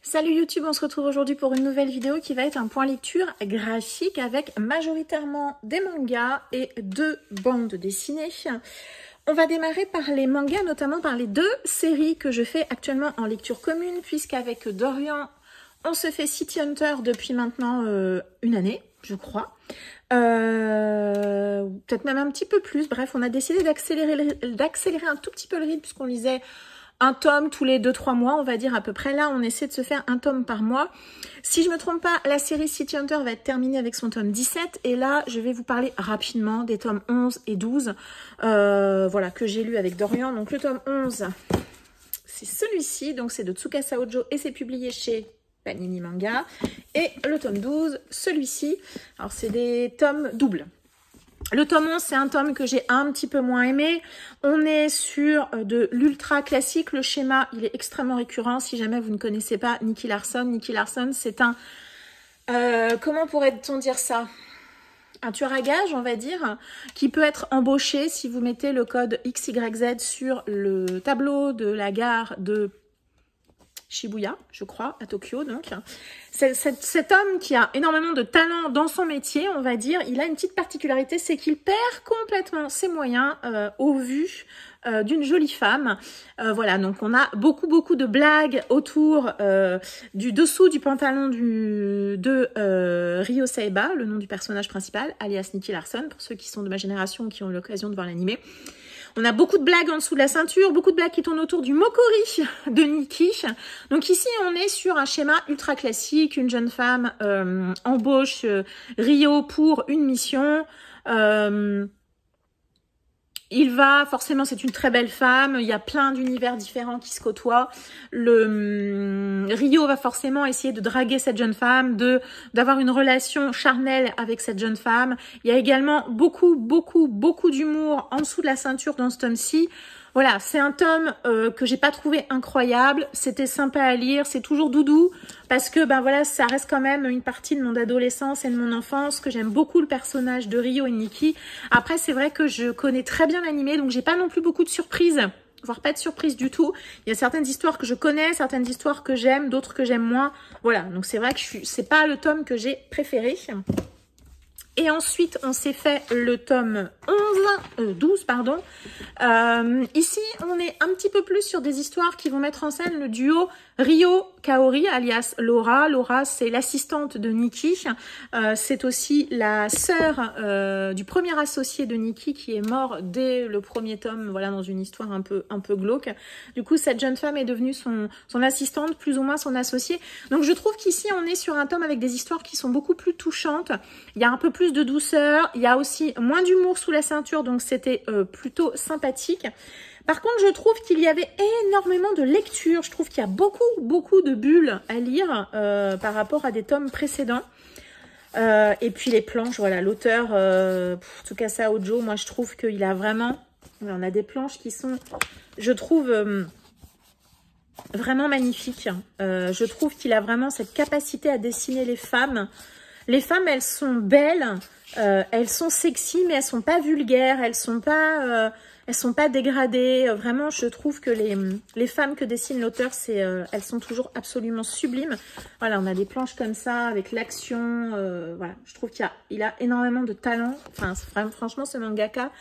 Salut YouTube, on se retrouve aujourd'hui pour une nouvelle vidéo qui va être un point lecture graphique avec majoritairement des mangas et 2 bandes dessinées. On va démarrer par les mangas, notamment par les 2 séries que je fais actuellement en lecture commune, puisqu'avec Dorian, on se fait City Hunter depuis maintenant une année, je crois. Peut-être même un petit peu plus. Bref, on a décidé d'accélérer un tout petit peu le rythme puisqu'on lisait un tome tous les 2-3 mois, on va dire à peu près. Là, on essaie de se faire un tome par mois. Si je me trompe pas, la série City Hunter va être terminée avec son tome 17. Et là, je vais vous parler rapidement des tomes 11 et 12, voilà, que j'ai lu avec Dorian. Donc le tome 11, c'est celui-ci. Donc c'est de Tsukasa Ojo et c'est publié chez Panini Manga. Et le tome 12, celui-ci. Alors c'est des tomes doubles. Le tome 11, c'est un tome que j'ai un petit peu moins aimé. On est sur de l'ultra classique. Le schéma, il est extrêmement récurrent. Si jamais vous ne connaissez pas Nicky Larson, c'est un... comment pourrait-on dire ça? Un tueur à gages, on va dire, qui peut être embauché si vous mettez le code XYZ sur le tableau de la gare de Shibuya, je crois, à Tokyo, donc. Cet homme qui a énormément de talent dans son métier, on va dire, il a une petite particularité, c'est qu'il perd complètement ses moyens au vu d'une jolie femme. Voilà, donc on a beaucoup de blagues autour du dessous du pantalon de Ryo Saiba, le nom du personnage principal, alias Nicky Larson, pour ceux qui sont de ma génération qui ont eu l'occasion de voir l'animé. On a beaucoup de blagues en dessous de la ceinture, beaucoup de blagues qui tournent autour du mokori de Nikki. Donc ici, on est sur un schéma ultra classique. Une jeune femme embauche Ryo pour une mission. Forcément, c'est une très belle femme. Il y a plein d'univers différents qui se côtoient. Ryo va forcément essayer de draguer cette jeune femme, d'avoir une relation charnelle avec cette jeune femme. Il y a également beaucoup d'humour en dessous de la ceinture dans ce tome-ci. Voilà, c'est un tome que j'ai pas trouvé incroyable. C'était sympa à lire, c'est toujours doudou parce que ben voilà, ça reste quand même une partie de mon adolescence et de mon enfance, que j'aime beaucoup le personnage de Ryo et Nikki. Après, c'est vrai que je connais très bien l'animé, donc j'ai pas non plus beaucoup de surprises, voire pas de surprise du tout. Il y a certaines histoires que je connais, certaines histoires que j'aime, d'autres que j'aime moins. Voilà, donc c'est vrai que c'est pas le tome que j'ai préféré. Et ensuite, on s'est fait le tome 12, pardon. Ici, on est un petit peu plus sur des histoires qui vont mettre en scène le duo Ryo Kaori, alias Laura. Laura, c'est l'assistante de Nikki. C'est aussi la sœur du premier associé de Nikki qui est mort dès le premier tome, voilà, dans une histoire un peu glauque. Du coup, cette jeune femme est devenue son assistante, plus ou moins son associée. Donc, je trouve qu'ici, on est sur un tome avec des histoires qui sont beaucoup plus touchantes. Il y a un peu plus de douceur. Il y a aussi moins d'humour sous la ceinture, donc c'était plutôt sympathique. Par contre, je trouve qu'il y avait énormément de lecture. Je trouve qu'il y a beaucoup de bulles à lire par rapport à des tomes précédents. Et puis les planches, voilà, l'auteur Tsukasa Ojo, moi je trouve qu'il a vraiment... On a des planches qui sont, je trouve, vraiment magnifiques. Je trouve qu'il a vraiment cette capacité à dessiner les femmes. Les femmes, elles sont belles, elles sont sexy, mais elles sont pas vulgaires, elles sont pas dégradées. Vraiment, je trouve que les femmes que dessine l'auteur, elles sont toujours absolument sublimes. Voilà, on a des planches comme ça, avec l'action. Voilà, je trouve qu'il a énormément de talent. Enfin, franchement, ce mangaka,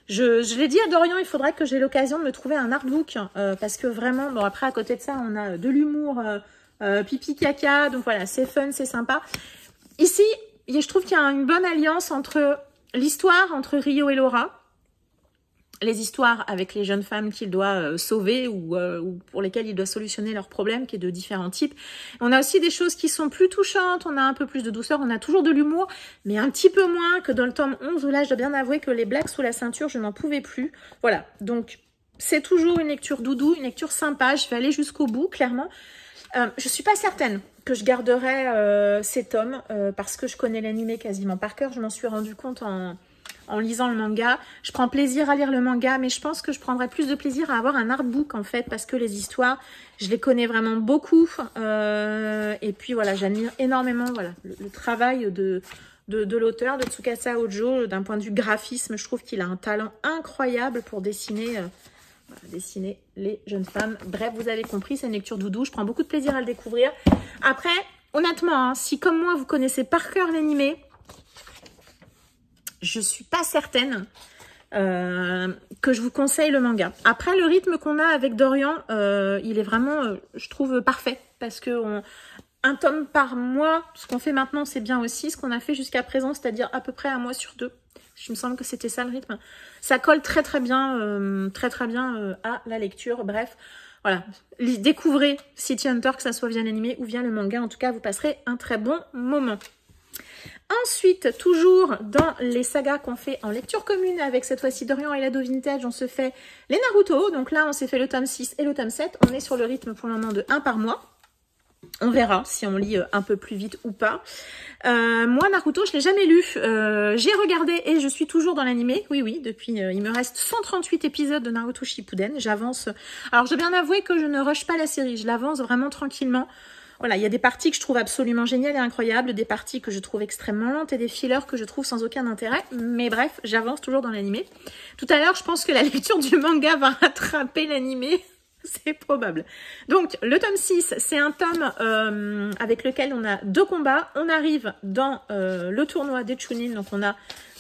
je l'ai dit à Dorian, il faudrait que j'ai l'occasion de me trouver un artbook. Parce que vraiment, bon, après, à côté de ça, on a de l'humour, pipi caca. Donc voilà, c'est fun, c'est sympa. Ici, je trouve qu'il y a une bonne alliance entre l'histoire entre Ryo et Laura, les histoires avec les jeunes femmes qu'il doit sauver ou pour lesquelles il doit solutionner leurs problèmes, qui est de différents types. On a aussi des choses qui sont plus touchantes, on a un peu plus de douceur, on a toujours de l'humour, mais un petit peu moins que dans le tome 11, où là, je dois bien avouer que les blagues sous la ceinture, je n'en pouvais plus. Voilà, donc c'est toujours une lecture doudou, une lecture sympa, je vais aller jusqu'au bout, clairement. Je suis pas certaine que je garderai ces tomes parce que je connais l'animé quasiment par cœur. Je m'en suis rendu compte en lisant le manga. Je prends plaisir à lire le manga, mais je pense que je prendrais plus de plaisir à avoir un artbook en fait, parce que les histoires, je les connais vraiment beaucoup. Et puis voilà, j'admire énormément voilà, le travail de l'auteur, de Tsukasa Ojo. D'un point de vue graphisme, je trouve qu'il a un talent incroyable pour dessiner Voilà, dessiner les jeunes femmes. Bref, vous avez compris, c'est une lecture doudou. Je prends beaucoup de plaisir à le découvrir. Après, honnêtement, hein, si comme moi, vous connaissez par cœur l'animé, je suis pas certaine que je vous conseille le manga. Après, le rythme qu'on a avec Dorian, il est vraiment, je trouve, parfait. Parce que un tome par mois, ce qu'on fait maintenant, c'est bien aussi. Ce qu'on a fait jusqu'à présent, c'est-à-dire à peu près un mois sur 2. Je me semble que c'était ça le rythme. Ça colle très bien à la lecture. Bref, voilà. Découvrez City Hunter, que ça soit via l'animé ou via le manga. En tout cas, vous passerez un très bon moment. Ensuite, toujours dans les sagas qu'on fait en lecture commune, avec cette fois-ci Dorian et l'ado vintage, on se fait les Naruto. Donc là, on s'est fait le tome 6 et le tome 7. On est sur le rythme pour le moment de 1 par mois. On verra si on lit un peu plus vite ou pas. Moi, Naruto, je ne l'ai jamais lu. J'ai regardé et je suis toujours dans l'animé. Oui, depuis, il me reste 138 épisodes de Naruto Shippuden. J'avance. Alors, je dois bien avouer que je ne rush pas la série. Je l'avance vraiment tranquillement. Voilà, il y a des parties que je trouve absolument géniales et incroyables, des parties que je trouve extrêmement lentes et des fillers que je trouve sans aucun intérêt. Mais bref, j'avance toujours dans l'animé. Tout à l'heure, je pense que la lecture du manga va rattraper l'animé. C'est probable. Donc, le tome 6, c'est un tome avec lequel on a 2 combats. On arrive dans le tournoi des Chunin. Donc, on a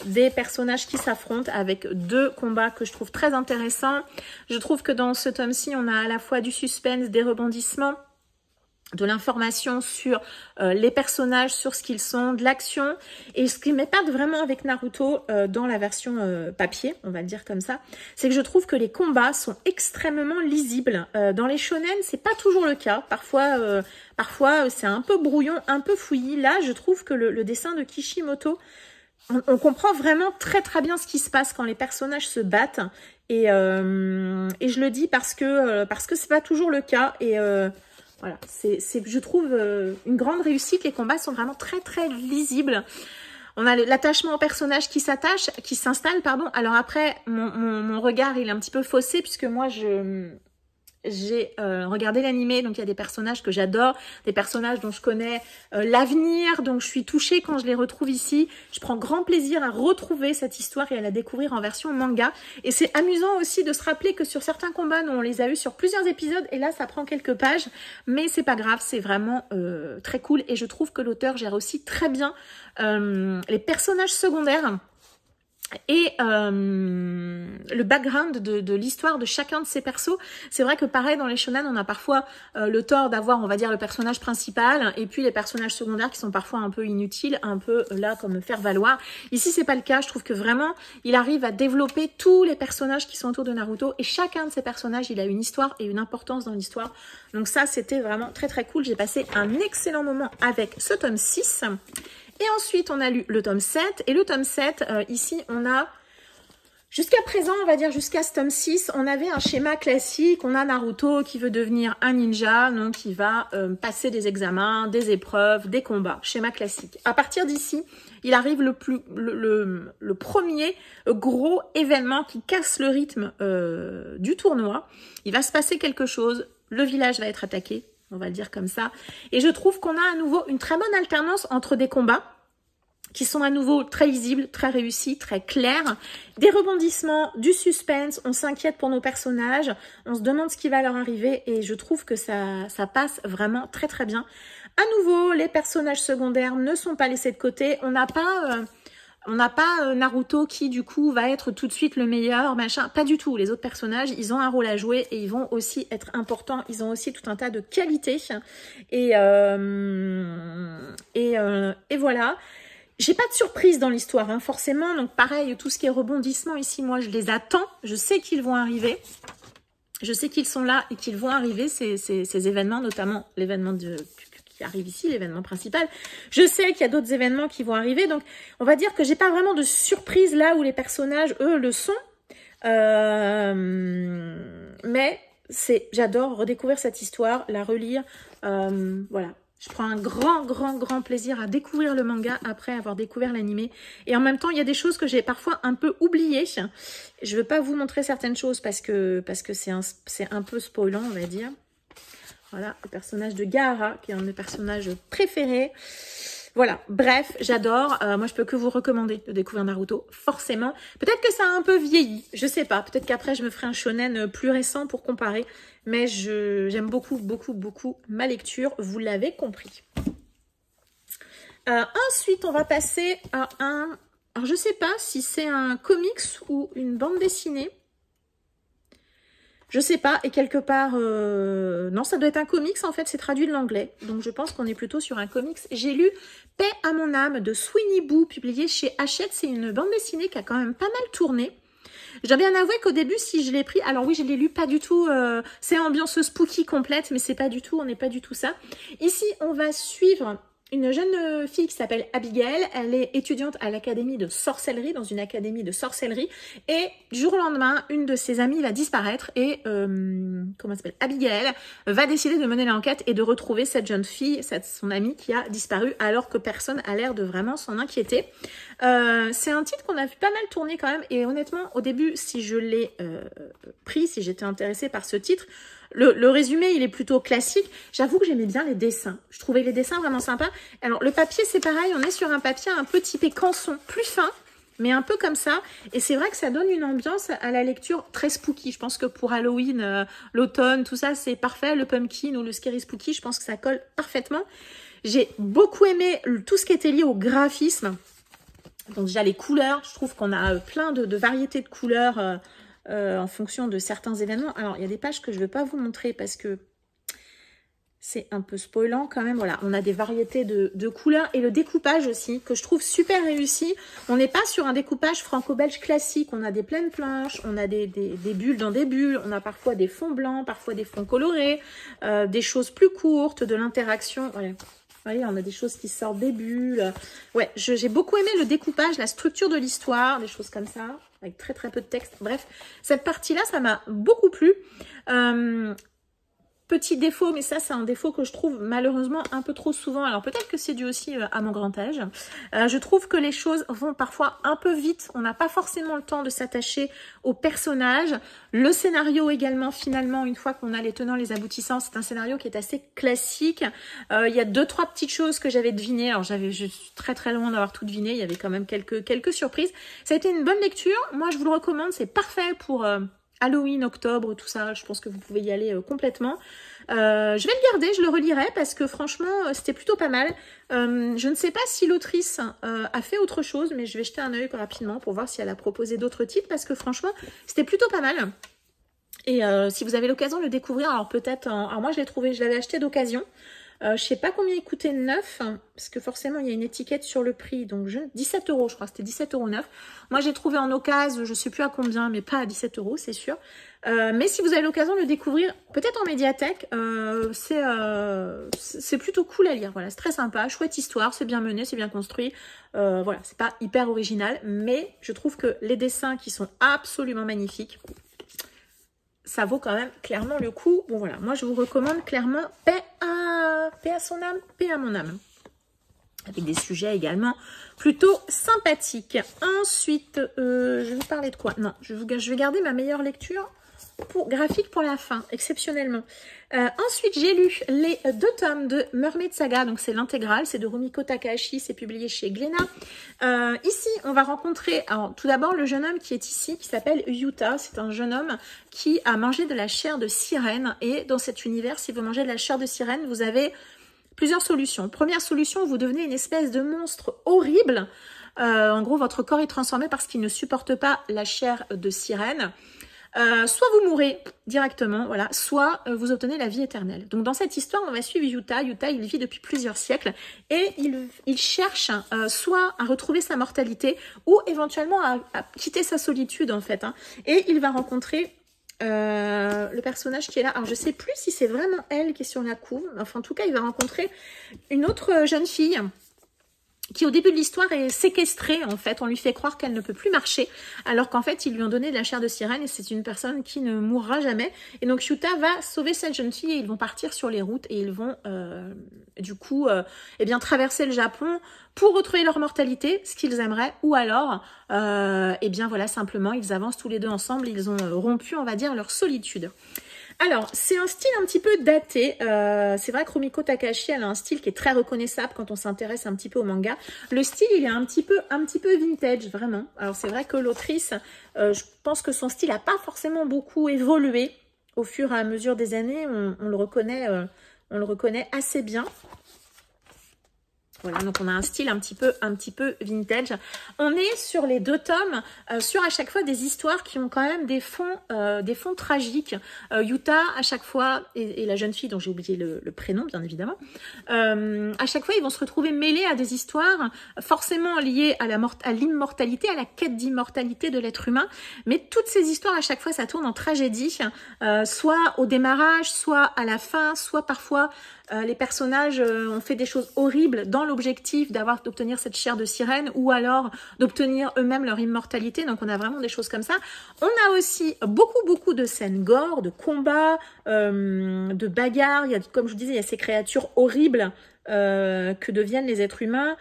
des personnages qui s'affrontent avec 2 combats que je trouve très intéressants. Je trouve que dans ce tome-ci, on a à la fois du suspense, des rebondissements, de l'information sur les personnages, sur ce qu'ils sont, de l'action. Et ce qui m'épate vraiment avec Naruto dans la version papier, on va le dire comme ça, c'est que je trouve que les combats sont extrêmement lisibles. Dans les shonen, c'est pas toujours le cas. Parfois c'est un peu brouillon, un peu fouillis. Là, je trouve que le dessin de Kishimoto, on comprend vraiment très bien ce qui se passe quand les personnages se battent. Et je le dis parce que c'est pas toujours le cas. Et voilà, je trouve une grande réussite. Les combats sont vraiment très lisibles. On a l'attachement au personnage qui s'installe, pardon. Alors après, mon regard, il est un petit peu faussé puisque moi, j'ai regardé l'animé, donc il y a des personnages que j'adore, des personnages dont je connais l'avenir, donc je suis touchée quand je les retrouve ici. Je prends grand plaisir à retrouver cette histoire et à la découvrir en version manga. Et c'est amusant aussi de se rappeler que sur certains combats, nous, on les a eus sur plusieurs épisodes, et là, ça prend quelques pages, mais c'est pas grave, c'est vraiment très cool. Et je trouve que l'auteur gère aussi très bien les personnages secondaires. Et le background de l'histoire de chacun de ces persos. C'est vrai que pareil, dans les shonen, on a parfois le tort d'avoir, on va dire, le personnage principal et puis les personnages secondaires qui sont parfois un peu inutiles, un peu là comme faire valoir. Ici, c'est pas le cas. Je trouve que vraiment, il arrive à développer tous les personnages qui sont autour de Naruto, et chacun de ces personnages, il a une histoire et une importance dans l'histoire. Donc ça, c'était vraiment très cool. J'ai passé un excellent moment avec ce tome 6. Et ensuite, on a lu le tome 7. Et le tome 7, ici, on a, jusqu'à présent, on va dire jusqu'à ce tome 6, on avait un schéma classique. On a Naruto qui veut devenir un ninja, donc il va passer des examens, des épreuves, des combats. Schéma classique. À partir d'ici, il arrive le premier gros événement qui casse le rythme du tournoi. Il va se passer quelque chose. Le village va être attaqué. On va le dire comme ça. Et je trouve qu'on a à nouveau une très bonne alternance entre des combats qui sont à nouveau très lisibles, très réussis, très clairs, des rebondissements, du suspense, on s'inquiète pour nos personnages, on se demande ce qui va leur arriver, et je trouve que ça passe vraiment très bien. À nouveau, les personnages secondaires ne sont pas laissés de côté. On n'a pas Naruto qui, du coup, va être tout de suite le meilleur, machin. Pas du tout. Les autres personnages, ils ont un rôle à jouer et ils vont aussi être importants. Ils ont aussi tout un tas de qualités. Et voilà. J'ai pas de surprise dans l'histoire, hein, forcément. Donc, pareil, tout ce qui est rebondissement ici, moi, je les attends. Je sais qu'ils vont arriver. Je sais qu'ils sont là et qu'ils vont arriver, ces événements, notamment l'événement qui arrive ici, l'événement principal. Je sais qu'il y a d'autres événements qui vont arriver, donc on va dire que j'ai pas vraiment de surprise là où les personnages, eux, le sont. Mais j'adore redécouvrir cette histoire, la relire, voilà. Je prends un grand plaisir à découvrir le manga après avoir découvert l'animé. Et en même temps, il y a des choses que j'ai parfois un peu oubliées. Je ne veux pas vous montrer certaines choses parce que c'est un peu spoilant, on va dire. Voilà, le personnage de Gaara, qui est un de mes personnages préférés. Voilà, bref, j'adore. Moi, je peux que vous recommander de découvrir Naruto, forcément. Peut-être que ça a un peu vieilli, je sais pas. Peut-être qu'après, je me ferai un shonen plus récent pour comparer. Mais j'aime beaucoup, beaucoup, beaucoup ma lecture. Vous l'avez compris. Ensuite, on va passer à un... Alors, je sais pas si c'est un comics ou une bande dessinée. Je sais pas, et quelque part, non, ça doit être un comics, en fait, c'est traduit de l'anglais. Donc, je pense qu'on est plutôt sur un comics. J'ai lu Paix à mon âme de Sweeney Boo, publié chez Hachette. C'est une bande dessinée qui a quand même pas mal tourné. Je dois bien avouer qu'au début, si je l'ai pris, alors oui, je l'ai lu pas du tout, c'est ambiance spooky complète, mais c'est pas du tout, on n'est pas du tout ça. Ici, on va suivre une jeune fille qui s'appelle Abigail. Elle est étudiante à l'académie de sorcellerie, dans une académie de sorcellerie. Et du jour au lendemain, une de ses amies va disparaître et, comment elle s'appelle, Abigail va décider de mener l'enquête et de retrouver cette jeune fille, son amie qui a disparu alors que personne a l'air de vraiment s'en inquiéter. C'est un titre qu'on a vu pas mal tourner quand même. Et honnêtement, au début, si je l'ai pris, si j'étais intéressée par ce titre, le résumé, il est plutôt classique. J'avoue que j'aimais bien les dessins. Je trouvais les dessins vraiment sympas. Alors, le papier, c'est pareil. On est sur un papier un peu typé canson, plus fin, mais un peu comme ça. Et c'est vrai que ça donne une ambiance à la lecture très spooky. Je pense que pour Halloween, l'automne, tout ça, c'est parfait. Le pumpkin ou le scary spooky, je pense que ça colle parfaitement. J'ai beaucoup aimé tout ce qui était lié au graphisme. Donc déjà, les couleurs. Je trouve qu'on a plein de variétés de couleurs en fonction de certains événements. Alors, il y a des pages que je ne veux pas vous montrer parce que c'est un peu spoilant quand même. Voilà, on a des variétés de couleurs et le découpage aussi, que je trouve super réussi. On n'est pas sur un découpage franco-belge classique. On a des pleines planches, on a des bulles dans des bulles, on a parfois des fonds blancs, parfois des fonds colorés, des choses plus courtes, de l'interaction. Voilà. Vous voyez, on a des choses qui sortent des bulles. Ouais, j'ai beaucoup aimé le découpage, la structure de l'histoire, des choses comme ça, avec très très peu de texte. Bref, cette partie-là, ça m'a beaucoup plu. Petit défaut, mais ça c'est un défaut que je trouve malheureusement un peu trop souvent. Alors peut-être que c'est dû aussi à mon grand âge. Je trouve que les choses vont parfois un peu vite. On n'a pas forcément le temps de s'attacher aux personnages. Le scénario également, finalement, une fois qu'on a les tenants, les aboutissants, c'est un scénario qui est assez classique. Il y a 2-3 petites choses que j'avais devinées. Alors je suis très très loin d'avoir tout deviné. Il y avait quand même quelques surprises. Ça a été une bonne lecture. Moi je vous le recommande. C'est parfait pour... Halloween, octobre, tout ça, je pense que vous pouvez y aller complètement. Je vais le garder, je le relirai parce que franchement, c'était plutôt pas mal. Je ne sais pas si l'autrice a fait autre chose, mais je vais jeter un œil rapidement pour voir si elle a proposé d'autres titres parce que franchement, c'était plutôt pas mal. Et si vous avez l'occasion de le découvrir, alors peut-être... Alors moi, je l'ai trouvé, je l'avais acheté d'occasion. Je sais pas combien il coûtait neuf, parce que forcément il y a une étiquette sur le prix, donc 17 €, je crois, c'était 17,9 €. Moi j'ai trouvé en occasion, je sais plus à combien, mais pas à 17 €, c'est sûr. Mais si vous avez l'occasion de le découvrir, peut-être en médiathèque, c'est plutôt cool à lire. Voilà, c'est très sympa, chouette histoire, c'est bien mené, c'est bien construit. Voilà, c'est pas hyper original, mais je trouve que les dessins qui sont absolument magnifiques, ça vaut quand même clairement le coup. Bon voilà, moi je vous recommande clairement Paix à son âme, Paix à mon âme. Avec des sujets également plutôt sympathiques. Ensuite, je vais vous parler de quoi? Non, je vais garder ma meilleure lecture graphique pour la fin, exceptionnellement. Ensuite, j'ai lu les 2 tomes de Mermaid Saga, donc c'est l'intégrale, c'est de Rumiko Takahashi, c'est publié chez Glénat. Ici, on va rencontrer, alors, tout d'abord le jeune homme qui est ici, qui s'appelle Yuta. C'est un jeune homme qui a mangé de la chair de sirène, et dans cet univers, si vous mangez de la chair de sirène, vous avez plusieurs solutions. Première solution, vous devenez une espèce de monstre horrible. En gros, votre corps est transformé parce qu'il ne supporte pas la chair de sirène. Soit vous mourrez directement, voilà, soit vous obtenez la vie éternelle. Donc dans cette histoire, on va suivre Yuta. Yuta, il vit depuis plusieurs siècles et il cherche soit à retrouver sa mortalité ou éventuellement à quitter sa solitude en fait. Et il va rencontrer le personnage qui est là. Alors je sais plus si c'est vraiment elle qui est sur la couve. Enfin en tout cas, il va rencontrer une autre jeune fille qui au début de l'histoire est séquestrée en fait. On lui fait croire qu'elle ne peut plus marcher alors qu'en fait ils lui ont donné de la chair de sirène et c'est une personne qui ne mourra jamais. Et donc Yuta va sauver cette jeune fille et ils vont partir sur les routes et ils vont du coup eh bien traverser le Japon pour retrouver leur mortalité, ce qu'ils aimeraient, ou alors eh bien voilà, simplement ils avancent tous les deux ensemble, ils ont rompu on va dire leur solitude. Alors, c'est un style un petit peu daté. C'est vrai que Rumiko Takahashi, elle a un style qui est très reconnaissable quand on s'intéresse un petit peu au manga. Le style, il est un petit peu vintage, vraiment. Alors, c'est vrai que l'autrice, je pense que son style n'a pas forcément beaucoup évolué au fur et à mesure des années. On le reconnaît assez bien. Voilà, donc on a un style un petit peu vintage. On est sur les 2 tomes, sur à chaque fois des histoires qui ont quand même des fonds tragiques. Yuta, à chaque fois, et la jeune fille dont j'ai oublié le prénom, bien évidemment, à chaque fois, ils vont se retrouver mêlés à des histoires forcément liées à l'immortalité, à la quête d'immortalité de l'être humain. Mais toutes ces histoires, à chaque fois, ça tourne en tragédie, soit au démarrage, soit à la fin, soit parfois... les personnages ont fait des choses horribles dans l'objectif d'obtenir cette chair de sirène ou alors d'obtenir eux-mêmes leur immortalité. Donc on a vraiment des choses comme ça. On a aussi beaucoup de scènes gore, de combats, de bagarres. Comme je vous disais, il y a ces créatures horribles que deviennent les êtres humains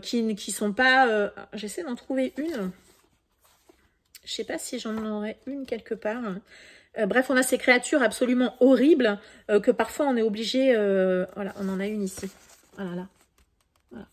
qui sont pas... J'essaie d'en trouver une. Je sais pas si j'en aurais une quelque part. Bref, on a ces créatures absolument horribles que parfois on est obligé... voilà, on en a une ici. Voilà, là. Voilà.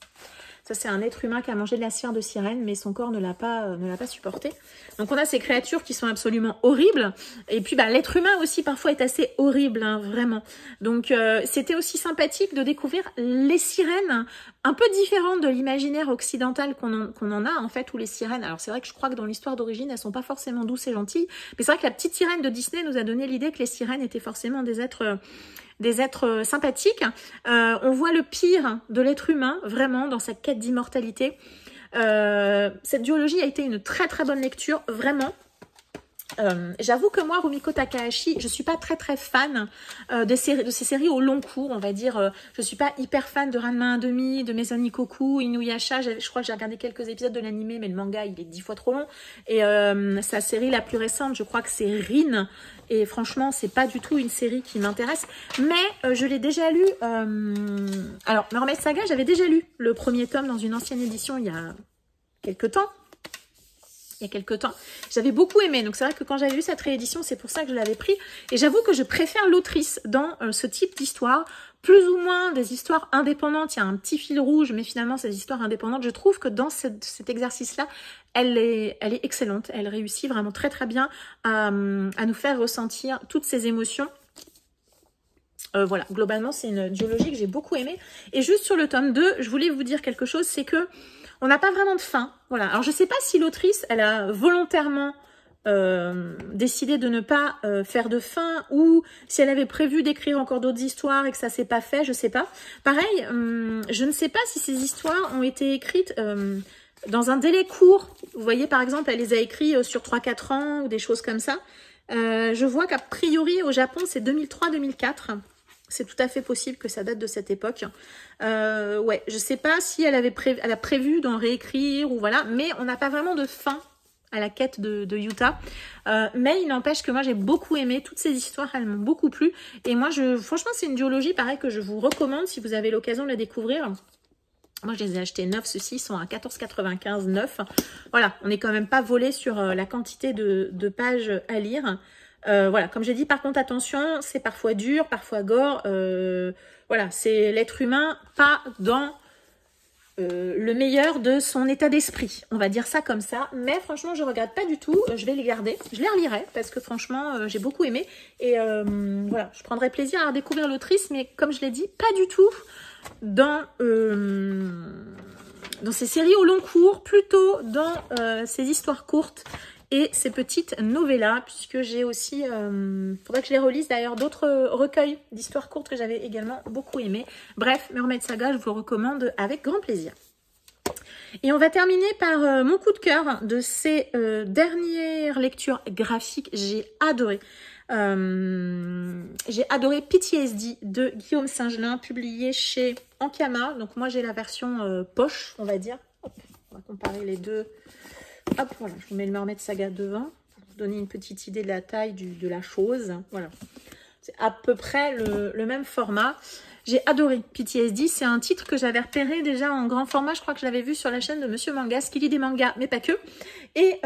Ça, c'est un être humain qui a mangé de la cire de sirène, mais son corps ne l'a pas supporté. Donc, on a ces créatures qui sont absolument horribles. Et puis, l'être humain aussi, parfois, est assez horrible, hein, vraiment. Donc, c'était aussi sympathique de découvrir les sirènes un peu différentes de l'imaginaire occidental qu'on en a, en fait, où les sirènes... Alors, c'est vrai que je crois que dans l'histoire d'origine, elles sont pas forcément douces et gentilles. Mais c'est vrai que la petite sirène de Disney nous a donné l'idée que les sirènes étaient forcément des êtres sympathiques. On voit le pire de l'être humain, vraiment, dans sa quête d'immortalité. Cette duologie a été une très bonne lecture, vraiment. J'avoue que moi, Rumiko Takahashi, je suis pas très fan de ces séries au long cours, on va dire. Je suis pas hyper fan de Ranma 1/2, de Maison Ikkoku, Inuyasha. Je crois que j'ai regardé quelques épisodes de l'animé, mais le manga, il est 10 fois trop long. Et sa série la plus récente, je crois que c'est Rin. Et franchement, c'est pas du tout une série qui m'intéresse. Mais je l'ai déjà lu. Alors, Mermaid Saga, j'avais déjà lu le premier tome dans une ancienne édition il y a quelques temps. J'avais beaucoup aimé. Donc, c'est vrai que quand j'avais vu cette réédition, c'est pour ça que je l'avais pris. Et j'avoue que je préfère l'autrice dans ce type d'histoire. Plus ou moins des histoires indépendantes. Il y a un petit fil rouge, mais finalement, ces histoires indépendantes, je trouve que dans cet exercice-là, elle est excellente. Elle réussit vraiment très bien à nous faire ressentir toutes ces émotions. Voilà, globalement, c'est une duologie que j'ai beaucoup aimée. Et juste sur le tome 2, je voulais vous dire quelque chose, c'est que on n'a pas vraiment de fin. Voilà. Alors, je ne sais pas si l'autrice, elle a volontairement décidé de ne pas faire de fin ou si elle avait prévu d'écrire encore d'autres histoires et que ça s'est pas fait, je sais pas. Pareil, je ne sais pas si ces histoires ont été écrites dans un délai court. Vous voyez, par exemple, elle les a écrits sur 3-4 ans ou des choses comme ça. Je vois qu'a priori, au Japon, c'est 2003-2004. C'est tout à fait possible que ça date de cette époque. Ouais, je sais pas si elle a prévu d'en réécrire ou voilà, mais on n'a pas vraiment de fin à la quête de Yuta. Mais il n'empêche que moi, j'ai beaucoup aimé. Toutes ces histoires, elles m'ont beaucoup plu. Et moi, franchement, c'est une duologie, pareil, que je vous recommande si vous avez l'occasion de la découvrir. Moi, je les ai achetés neufs. Ceux-ci sont à 14,95 neufs. Voilà, on n'est quand même pas volé sur la quantité de pages à lire. Voilà, comme j'ai dit, par contre, attention, c'est parfois dur, parfois gore. Voilà, c'est l'être humain, pas dans le meilleur de son état d'esprit. On va dire ça comme ça. Mais franchement, je ne regrette pas du tout. Je vais les garder. Je les relirai parce que franchement, j'ai beaucoup aimé. Et voilà, je prendrai plaisir à découvrir l'autrice. Mais comme je l'ai dit, pas du tout dans ces séries au long cours. Plutôt dans ces histoires courtes. Et ces petites novellas, puisque j'ai aussi, faudrait que je les relise d'ailleurs, d'autres recueils d'histoires courtes que j'avais également beaucoup aimé. Bref, Mermaid Saga, je vous le recommande avec grand plaisir. Et on va terminer par mon coup de cœur de ces dernières lectures graphiques. J'ai adoré. PTSD de Guillaume Singelin, publié chez Ankama. Donc moi j'ai la version poche, on va dire. Hop, on va comparer les deux. Hop, voilà, je vous mets le Mermaid Saga devant pour vous donner une petite idée de la taille de la chose. Voilà, c'est à peu près le même format. J'ai adoré PTSD, c'est un titre que j'avais repéré déjà en grand format. Je crois que je l'avais vu sur la chaîne de Monsieur Manga, qui lit des mangas, mais pas que. Et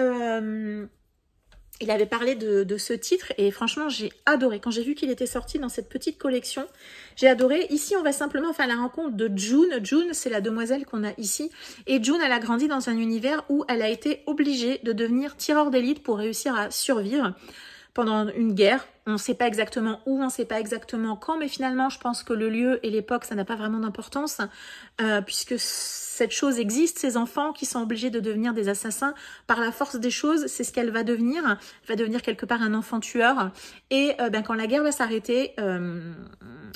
il avait parlé de ce titre et franchement, j'ai adoré. Quand j'ai vu qu'il était sorti dans cette petite collection, j'ai adoré. Ici, on va simplement faire la rencontre de June. June, c'est la demoiselle qu'on a ici. Et June, elle a grandi dans un univers où elle a été obligée de devenir tireur d'élite pour réussir à survivre pendant une guerre. On ne sait pas exactement où, on ne sait pas exactement quand, mais finalement, je pense que le lieu et l'époque, ça n'a pas vraiment d'importance, puisque cette chose existe, ces enfants qui sont obligés de devenir des assassins. Par la force des choses, c'est ce qu'elle va devenir. Elle va devenir quelque part un enfant tueur. Et quand la guerre va s'arrêter,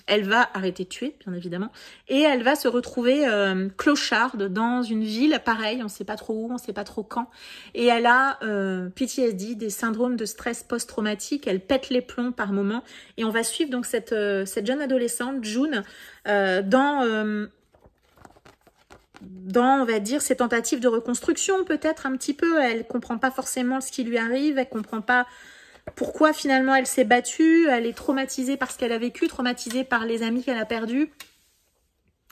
elle va arrêter de tuer, bien évidemment, et elle va se retrouver clocharde dans une ville, pareil, on ne sait pas trop où, on ne sait pas trop quand, et elle a PTSD, des syndromes de stress post-traumatique, elle pète les plombs par moment, et on va suivre donc cette jeune adolescente, June, dans, on va dire, ses tentatives de reconstruction, peut-être un petit peu, elle comprend pas forcément ce qui lui arrive, elle comprend pas pourquoi finalement elle s'est battue, elle est traumatisée par ce qu'elle a vécu, traumatisée par les amis qu'elle a perdus.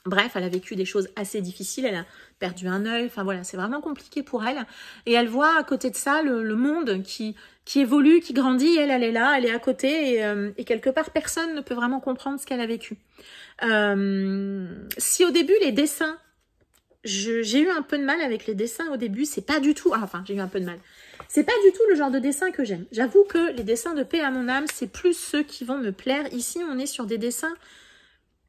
Bref, elle a vécu des choses assez difficiles, elle a perdu un œil, enfin voilà, c'est vraiment compliqué pour elle. Et elle voit à côté de ça le monde qui évolue, qui grandit, elle est là, elle est à côté, et quelque part, personne ne peut vraiment comprendre ce qu'elle a vécu. Si au début, les dessins, j'ai eu un peu de mal avec les dessins au début, c'est pas du tout, enfin j'ai eu un peu de mal. C'est pas du tout le genre de dessin que j'aime. J'avoue que les dessins de Paix à mon âme, c'est plus ceux qui vont me plaire. Ici, on est sur des dessins,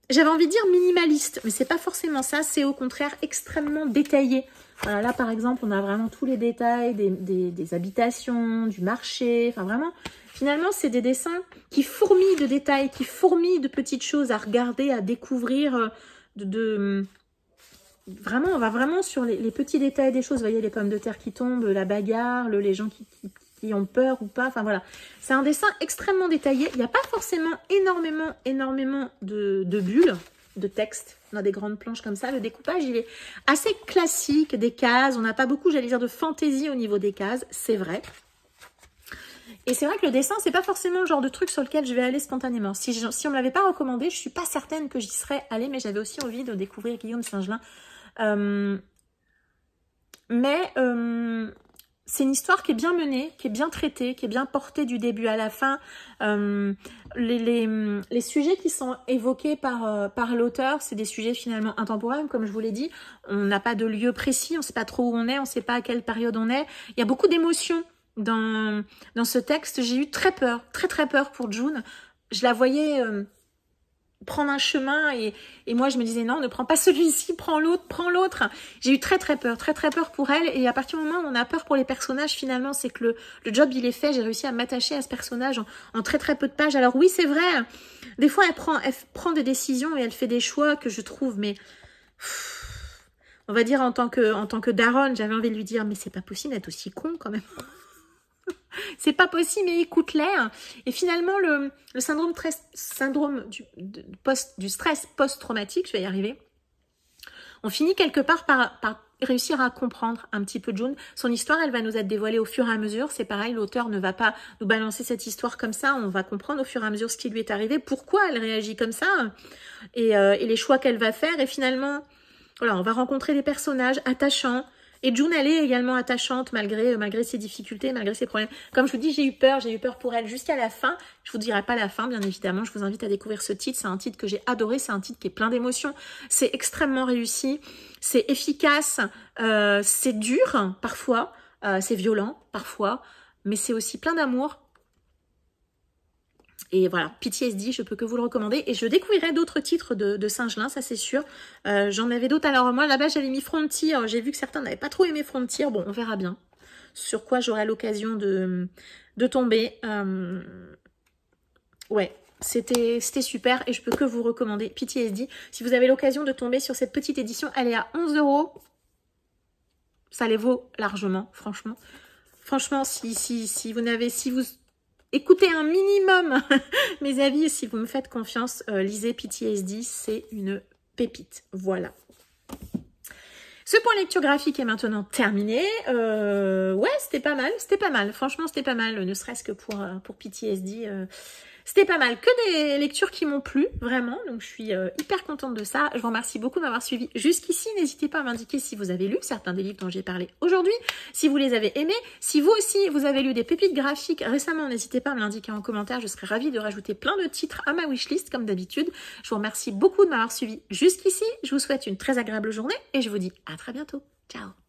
j'avais envie de dire minimalistes, mais c'est pas forcément ça, c'est au contraire extrêmement détaillé. Voilà, là par exemple, on a vraiment tous les détails des habitations, du marché, enfin vraiment, finalement c'est des dessins qui fourmillent de détails, qui fourmillent de petites choses à regarder, à découvrir, Vraiment, on va vraiment sur les petits détails des choses. Vous voyez, les pommes de terre qui tombent, la bagarre, les gens qui ont peur ou pas. Enfin, voilà. C'est un dessin extrêmement détaillé. Il n'y a pas forcément énormément de bulles, de texte. On a des grandes planches comme ça. Le découpage, il est assez classique, des cases. On n'a pas beaucoup, j'allais dire, de fantaisie au niveau des cases. C'est vrai. Et c'est vrai que le dessin, c'est pas forcément le genre de truc sur lequel je vais aller spontanément. Si on me l'avait pas recommandé, je suis pas certaine que j'y serais allée, mais j'avais aussi envie de découvrir Guillaume Singelin. C'est une histoire qui est bien menée, qui est bien traitée, qui est bien portée du début à la fin. Les sujets qui sont évoqués par l'auteur, c'est des sujets finalement intemporels, comme je vous l'ai dit. On n'a pas de lieu précis, on ne sait pas trop où on est, on ne sait pas à quelle période on est. Il y a beaucoup d'émotions dans ce texte. J'ai eu très peur, très peur pour June. Je la voyais prendre un chemin et moi je me disais non, ne prends pas celui-ci, prends l'autre. J'ai eu très peur pour elle, et à partir du moment où on a peur pour les personnages, finalement c'est que le job il est fait. J'ai réussi à m'attacher à ce personnage en très peu de pages. Alors oui, c'est vrai, des fois elle prend des décisions et elle fait des choix que je trouve, mais on va dire en tant que daronne, j'avais envie de lui dire mais c'est pas possible d'être aussi con quand même. C'est pas possible, mais écoute-les. Et finalement, le syndrome du stress post-traumatique, je vais y arriver, on finit quelque part par réussir à comprendre un petit peu June. Son histoire, elle va nous être dévoilée au fur et à mesure. C'est pareil, l'auteur ne va pas nous balancer cette histoire comme ça. On va comprendre au fur et à mesure ce qui lui est arrivé, pourquoi elle réagit comme ça, et les choix qu'elle va faire. Et finalement, voilà, on va rencontrer des personnages attachants. Et June, elle est également attachante malgré ses difficultés, malgré ses problèmes. Comme je vous dis, j'ai eu peur pour elle jusqu'à la fin. Je vous dirai pas la fin, bien évidemment. Je vous invite à découvrir ce titre. C'est un titre que j'ai adoré. C'est un titre qui est plein d'émotions. C'est extrêmement réussi. C'est efficace. C'est dur, parfois. C'est violent, parfois. Mais c'est aussi plein d'amour. Et voilà, PTSD, je peux que vous le recommander. Et je découvrirai d'autres titres de Singelin, ça c'est sûr. J'en avais d'autres. Alors moi, là-bas, j'avais mis Frontier. J'ai vu que certains n'avaient pas trop aimé Frontier. Bon, on verra bien sur quoi j'aurai l'occasion de tomber. Ouais, c'était super. Et je peux que vous recommander PTSD. Si vous avez l'occasion de tomber sur cette petite édition, elle est à 11 €. Ça les vaut largement, franchement. Franchement, si vous écoutez un minimum mes avis, si vous me faites confiance, lisez PTSD, c'est une pépite. Voilà. Ce point lecture graphique est maintenant terminé. Ouais, c'était pas mal. Franchement, c'était pas mal, ne serait-ce que pour PTSD. C'était pas mal, que des lectures qui m'ont plu, vraiment. Donc, je suis hyper contente de ça. Je vous remercie beaucoup de m'avoir suivi jusqu'ici. N'hésitez pas à m'indiquer si vous avez lu certains des livres dont j'ai parlé aujourd'hui, si vous les avez aimés. Si vous aussi, vous avez lu des pépites graphiques récemment, n'hésitez pas à me l'indiquer en commentaire. Je serais ravie de rajouter plein de titres à ma wishlist, comme d'habitude. Je vous remercie beaucoup de m'avoir suivi jusqu'ici. Je vous souhaite une très agréable journée et je vous dis à très bientôt. Ciao!